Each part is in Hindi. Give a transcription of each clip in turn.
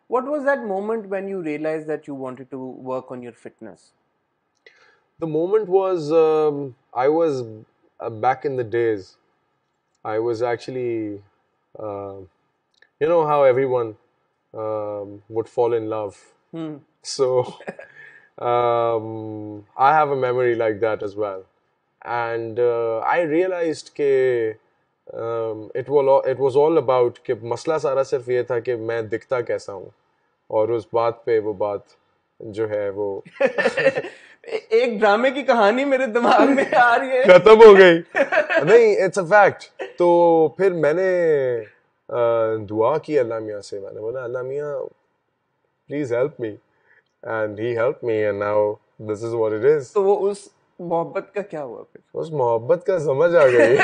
What was that moment when you realized that you wanted to work on your fitness? The moment was I was back in the days. I was actually, uh, you know how everyone would fall in love. Hmm. So I have a memory like that as well. And I realized कि it was all about कि मसला सारा सिर्फ ये था कि मैं दिखता कैसा हूँ और उस बात पे वो बात जो है वो एक ड्रामे की कहानी मेरे दिमाग में आ रही है। खत्म हो गई नहीं इट्स अ फैक्ट तो फिर मैंने दुआ की अल्लाह मियाँ से मैंने बोला अल्लाह मियाँ please help me and he help me and now this is what it is तो वो उस मोहब्बत का क्या हुआ फिर? उस मोहब्बत का समझ आ गई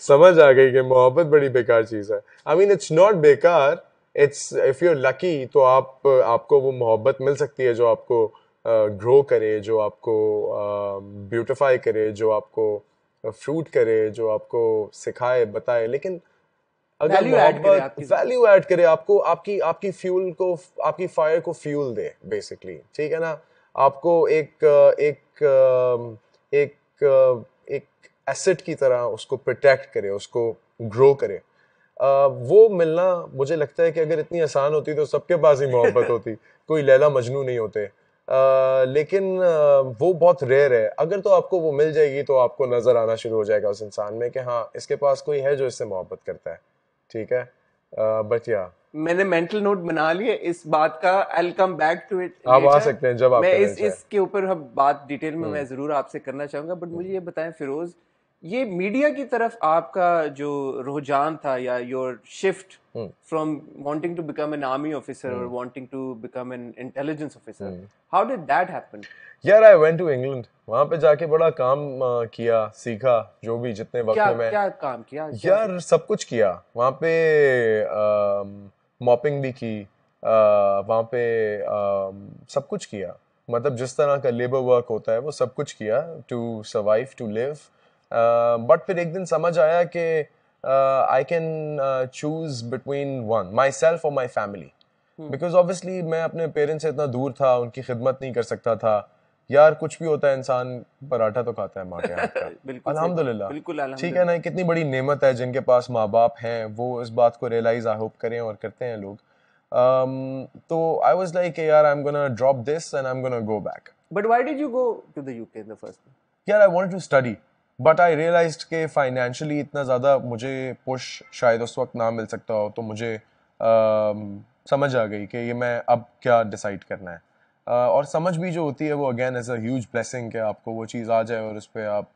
समझ आ गई कि मोहब्बत बड़ी बेकार चीज है आई मीन इट्स नॉट बेकार it's if you are lucky तो आपको वो मोहब्बत मिल सकती है जो आपको ग्रो करे जो आपको ब्यूटिफाई करे जो आपको फ्रूट करे जो आपको सिखाए बताए लेकिन अगर वैल्यू ऐड करे मोहब्बत आपकी जिंदगी। वैल्यू ऐड करे आपको आपकी आपकी फ्यूल को आपकी फायर को फ्यूल दे बेसिकली ठीक है ना आपको एक एसेट की तरह उसको प्रोटेक्ट करे उसको ग्रो करे वो मिलना मुझे लगता है कि अगर इतनी आसान होती तो सबके पास ही मोहब्बत होती कोई लैला मजनू नहीं होते लेकिन वो बहुत रेयर है अगर तो आपको वो मिल जाएगी तो आपको नजर आना शुरू हो जाएगा उस इंसान में कि हाँ इसके पास कोई है जो इससे मोहब्बत करता है ठीक है बट या मैंने मेंटल नोट बना लिए इस बात का। आई कम बैक टू इट आप आ लेटर। सकते हैं जब आप मैं करना इस चाहें इसके ऊपर हम बात डिटेल में मैं जरूर आपसे करना चाहूंगा, बट मुझे ये बताएं फिरोज, ये मीडिया की तरफ आपका जो रुझान था या your shift from wanting to become an army officer और wanting to become an intelligence officer, how did that happen? यार आई वेंट टू इंग्लैंड वहां पे जाके बड़ा काम किया सीखा जो भी जितने वक्त क्या में मैं क्या काम किया, क्या यार सब कुछ किया वहाँ पे मॉपिंग भी की वहाँ पे सब कुछ किया मतलब जिस तरह का लेबर वर्क होता है वो सब कुछ किया to survive to live but फिर एक दिन समझ आया कि I can choose between one myself और माई फैमिली बिकॉज ऑब्वियसली मैं अपने पेरेंट्स से इतना दूर था उनकी खिदमत नहीं कर सकता था यार कुछ भी होता है इंसान पराठा तो खाता है माँ के हाथ का बिल्कुल सही बात, अल्हम्दुलिल्लाह बिल्कुल ठीक है ना अल्हम्दुलिल्लाह। कितनी बड़ी नेमत है जिनके पास माँ बाप हैं वो इस बात को रियलाइज आई होप करें और करते हैं लोग तो आई वाज लाइक यार I am gonna drop this and I am gonna go back but why did you go to the UK in the first? यार I wanted to study but I realized कि फाइनेंशियली इतना ज़्यादा मुझे पुश शायद उस वक्त ना मिल सकता हो तो मुझे समझ आ गई कि ये मैं अब क्या डिसाइड करना है और समझ भी जो होती है वो again as a huge blessing कि आपको वो चीज़ आ जाए और उस पर आप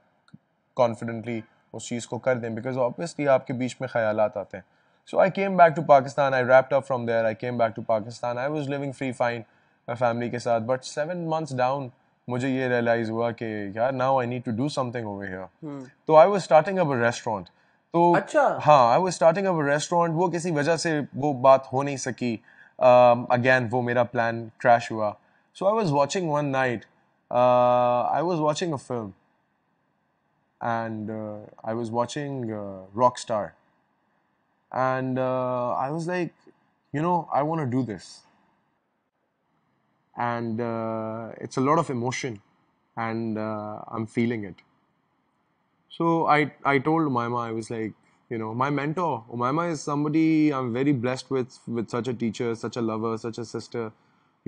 कॉन्फिडेंटली उस चीज़ को कर दें बिकॉज ऑब्वियसली आपके बीच में ख्यालात आते हैं so I came back to Pakistan I wrapped up from there I came back to Pakistan I was living free fine family के साथ बट 7 months डाउन मुझे ये रियलाइज हुआ कि यार now I need to do something over here तो I was starting up a restaurant तो अच्छा। हाँ I was starting up a restaurant वो किसी वजह से वो बात हो नहीं सकी अगेन वो मेरा प्लान क्रैश हुआ so I was watching one night I was watching a film and I was watching Rockstar, and I was like, I want to do this, and it's a lot of emotion, and I'm feeling it. So I told Umaima, I was like, my mentor, Umaima is somebody I'm very blessed with such a teacher, such a lover, such a sister.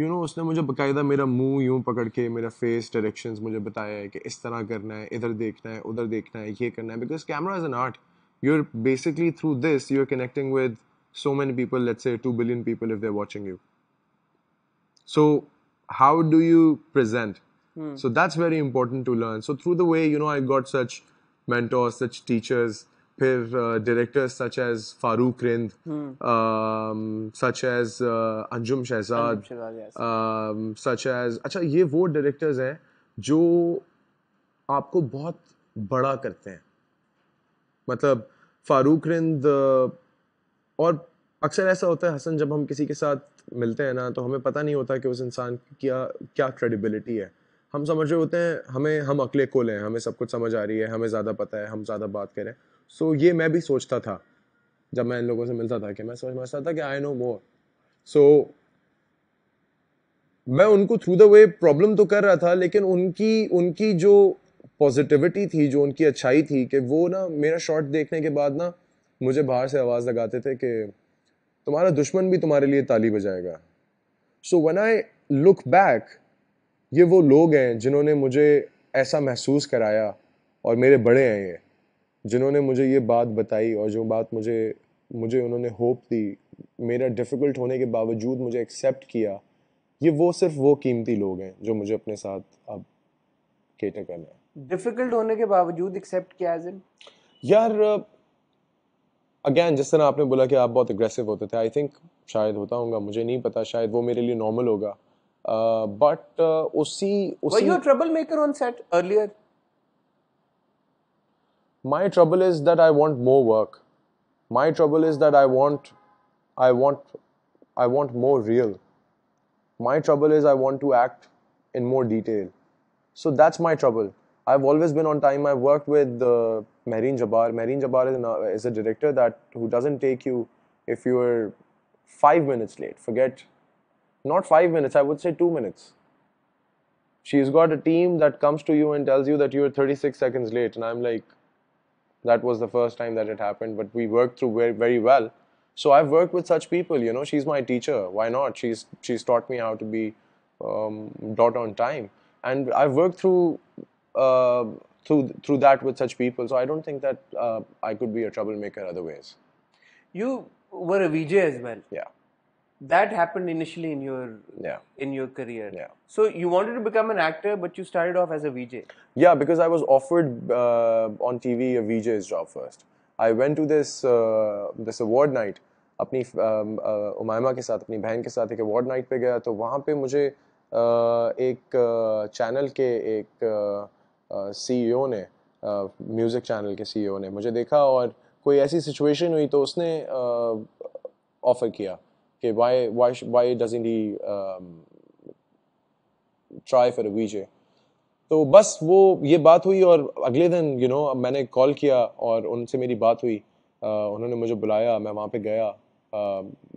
उसने मुझे बकायदा मेरा मुंह यूं पकड़ के मेरा फेस डायरेक्शंस मुझे बताया है कि इस तरह करना है इधर देखना है उधर देखना है ये करना है because camera is an art you're basically through this you're connecting with so many people, let's say 2 billion people if they're watching you. So how do you present? So that's very important to learn. So through the way, I got such mentors, such teachers, फिर directors such as Farooq Rind, such as Anjum Anjum Shahzad, Shahzad, yes. such as अच्छा ये वो directors हैं जो आपको बहुत बड़ा करते हैं मतलब फारूक रिंद और अक्सर ऐसा होता है हसन जब हम किसी के साथ मिलते हैं ना तो हमें पता नहीं होता कि उस इंसान की क्या क्या क्रेडिबिलिटी है हम समझ रहे होते हैं हम अकले कुल हैं हमें सब कुछ समझ आ रही है हमें ज़्यादा पता है हम ज़्यादा बात करें सो ये मैं भी सोचता था जब मैं इन लोगों से मिलता था कि मैं समझता था कि आई नो मोर So मैं उनको थ्रू द वे प्रॉब्लम तो कर रहा था, लेकिन उनकी जो पॉजिटिविटी थी, जो उनकी अच्छाई थी, कि वो ना मेरा शॉट देखने के बाद ना मुझे बाहर से आवाज़ लगाते थे कि तुम्हारा दुश्मन भी तुम्हारे लिए ताली बजाएगा. So when I look back, ये वो लोग हैं जिन्होंने मुझे ऐसा महसूस कराया, और मेरे बड़े हैं ये, जिन्होंने मुझे ये बात बताई, और जो बात मुझे मुझे उन्होंने होप दी, मेरा डिफ़िकल्ट होने के बावजूद मुझे एक्सेप्ट किया. ये वो सिर्फ वो कीमती लोग हैं जो मुझे अपने साथ अब केटर करना है. डिफिकल्ट होने के बावजूद एक्सेप्ट किया एज इन? यार अगेन जिस तरह आपने बोला कि आप बहुत अग्रेसिव होते थे, आई थिंक शायद होता होगा, मुझे नहीं पता, शायद वो मेरे लिए नॉर्मल होगा. But were you a trouble maker on set earlier? My trouble is that I want more work. My trouble is that I want more real. My trouble is I want to act in more detail. So that's my trouble. I've always been on time. I've worked with Mehreen Jabbar. Mehreen Jabbar is a director who doesn't take you if you're 5 minutes late. Forget, not 5 minutes, I would say 2 minutes. She's got a team that comes to you and tells you that you're 36 seconds late. And I'm like, that was the first time that it happened, but we worked through very, very well. So I've worked with such people, you know. She's my teacher. Why not? She's taught me how to be dot on time, and I've worked through that with such people. So I don't think that I could be a troublemaker other ways. You were a VJ as well. Yeah. That happened initially in your career. Yeah. So you wanted to become an actor, but you started off as a VJ. Yeah, because I was offered on TV a VJ's job first. I went to this award night अपनी उमायमा के साथ, अपनी बहन के साथ एक अवार्ड नाइट पे गया. तो वहाँ पे मुझे एक चैनल के एक CEO ने, म्यूज़िक चैनल के CEO ने मुझे देखा, और कोई ऐसी सिचुएशन हुई तो उसने ऑफ़र किया कि why doesn't he try for a VJ. तो बस वो ये बात हुई, और अगले दिन मैंने कॉल किया और उनसे मेरी बात हुई. उन्होंने मुझे बुलाया, मैं वहाँ पे गया,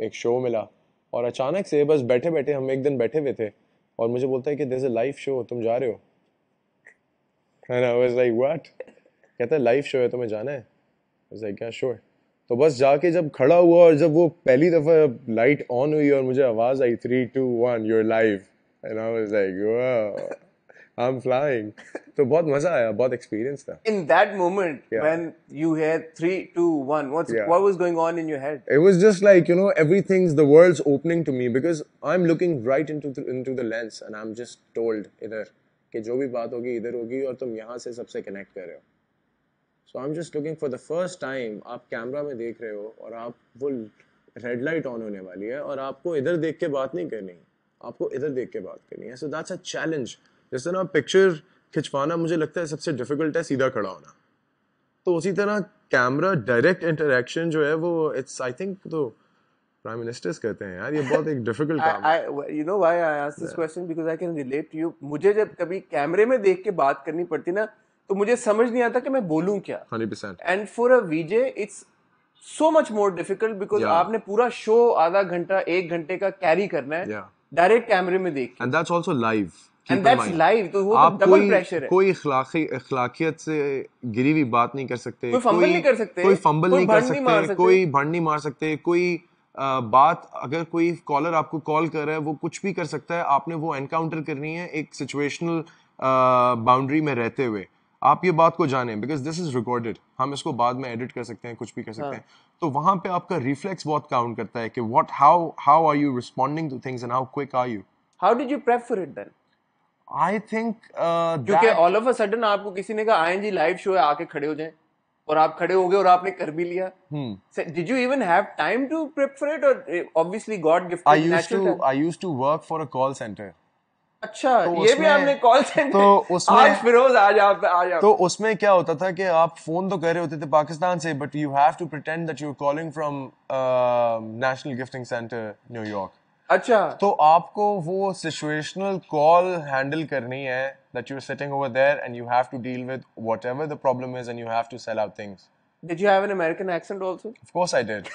एक शो मिला, और अचानक से बस बैठे बैठे हम एक दिन बैठे हुए थे और मुझे बोलता है कि there's a live show, तुम जा रहे हो? And I was like what? कहता है लाइव शो है, तुम्हें जाना है? I was like yeah sure. तो बस जाके जब खड़ा हुआ और जब वो पहली दफ़ा लाइट ऑन हुई और मुझे आवाज़ आई 3, 2, 1 you're live, and I was like wow, I'm flying. तो बहुत मजा आया, बहुत एक्सपीरियंस था. In that moment, when you hear 3, 2, 1, what was going on in your head? It was just like everything's, the world's opening to me, because I'm looking right into the lens and I'm just told इधर कि जो भी बात होगी इधर होगी और तुम यहाँ से सबसे कनेक्ट कर रहे हो. So I'm just looking for the first time, आप कैमरा में देख रहे हो और आप वो रेड लाइट ऑन होने वाली है और आपको इधर देख के बात नहीं करनी, आपको इधर देख के बात करनी है. So that's a challenge. जैसे ना पिक्चर खिंचवाना मुझे लगता है सबसे डिफिकल्ट है सीधा खड़ा होना, तो उसी तरह कैमरा डायरेक्ट इंटरेक्शन जो है वो इट्स आई थिंक तो प्राइम मिनिस्टर्स कहते हैं यार, ये बहुत एक डिफिकल्ट काम है. You know why I asked this question, because I can relate to you. मुझे जब कभी कैमरे में देख के बात करनी पड़ती ना तो मुझे समझ नहीं आता कि मैं बोलूं क्या. 100%. And for a VJ it's so much more difficult because आपने पूरा शो आधा घंटा 1 घंटे का कैरी करना है डायरेक्ट कैमरे में देख के. And that's also live. And that's live, तो वो डबल प्रेशर है. कोई अखलाकियत से गिरी हुई बात नहीं कर सकते, कोई फंबल नहीं कर सकते, कोई फंबल नहीं कर सकते, कोई भंड नहीं मार सकते, कोई बात, अगर कोई कॉलर आपको कॉल कर रहा है वो कुछ भी कर सकता है. आपने वो एनकाउंटर करनी है एक सिचुएशनल बाउंड्री में रहते हुए. आप ये बात को जानें, बिकॉज दिस इज रिकॉर्डेड, हम इसको बाद में एडिट कर सकते हैं, कुछ भी कर सकते हैं. तो वहां पे आपका रिफ्लेक्स बहुत काउंट करता है कि what how are you responding to things and how quick are you. How did you prep for it then? I think क्योंकि ऑल ऑफ अ सडन आपको किसी ने कहा आयन जी लाइव शो है, आके खड़े हो जाएं, और आप खड़े हो गए और आपने कर भी लिया. Did you even have time to prep for it, or obviously God gifted natural time? I used to work for a call center. अच्छा, ये भी आपने कॉल सेंटर. तो उसमें आज फिरोज आ जाओ. तो उसमें क्या होता था कि आप फोन तो कर रहे होते थे पाकिस्तान से, but you have to pretend that you are calling from national gifting centre New York. अच्छा, तो आपको वो सिचुएशनल कॉल हैंडल करनी है, that you're sitting over there and you have to deal with whatever the problem is and you have to sell out things. Did you have an American accent also? Of course I did.